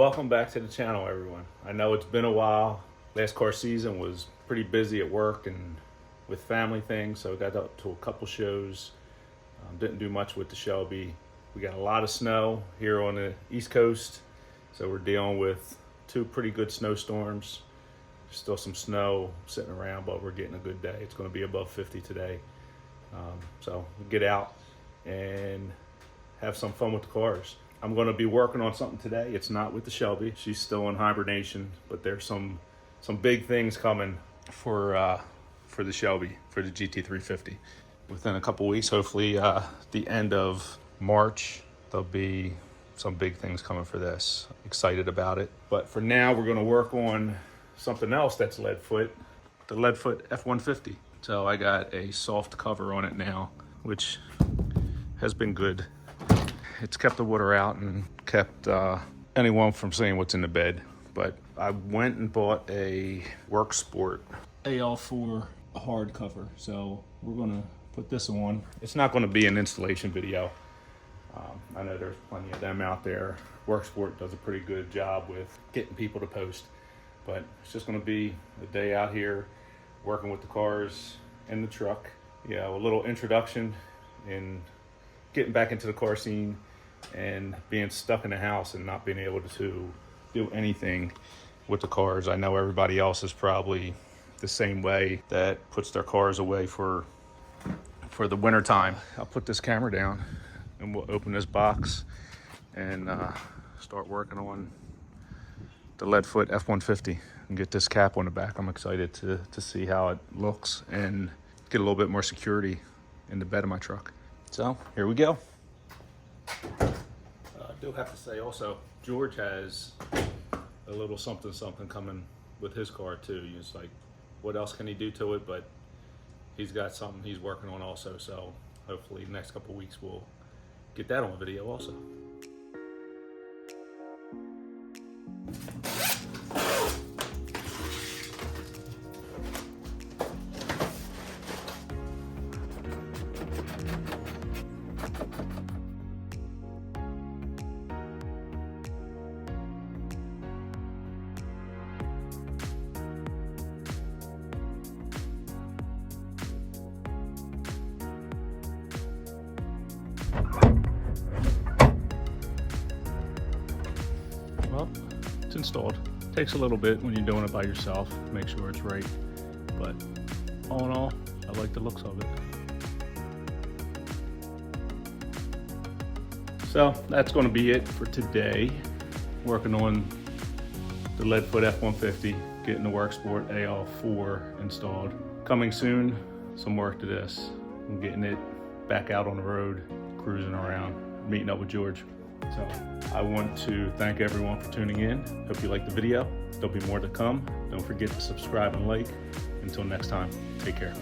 welcome back to the channel, everyone. I know it's been a while. Last car season was pretty busy at work and with family things, so got up to a couple shows. Didn't do much with the Shelby. We got a lot of snow here on the East Coast, so we're dealing with two pretty good snowstorms. Still some snow sitting around, but we're getting a good day. It's going to be above 50 today. So we'll get out and have some fun with the cars. I'm going to be working on something today. It's not with the Shelby. She's still in hibernation, but there's some big things coming for the Shelby, for the GT350. Within a couple weeks, hopefully the end of March, there'll be some big things coming for this. Excited about it. But for now, we're going to work on something else that's Leadfoot, the Leadfoot F150. So I got a soft cover on it now, which has been good. It's kept the water out and kept anyone from seeing what's in the bed. But I went and bought a Worksport AL4 hardcover. So we're gonna put this on. It's not gonna be an installation video. I know there's plenty of them out there. Worksport does a pretty good job with getting people to post. But it's just gonna be a day out here working with the cars in the truck. Yeah, a little introduction in getting back into the car scene and being stuck in the house and not being able to do anything with the cars. I know everybody else is probably the same way, that puts their cars away for the winter time. I'll put this camera down and we'll open this box and start working on the Leadfoot F150 and get this cap on the back. I'm excited to see how it looks and get a little bit more security in the bed of my truck. So here we go. I do have to say also, George has a little something coming with his car too. It's like, what else can he do to it? But he's got something he's working on also. So hopefully the next couple of weeks we'll get that on video also. Well, it's installed. Takes a little bit when you're doing it by yourself, make sure it's right. But all in all, I like the looks of it. So that's going to be it for today. Working on the Leadfoot F150, getting the Worksport AL4 installed. Coming soon, some work to this. I'm getting it back out on the road, cruising around, meeting up with George. So I want to thank everyone for tuning in. Hope you liked the video. There'll be more to come. Don't forget to subscribe and like. Until next time, take care.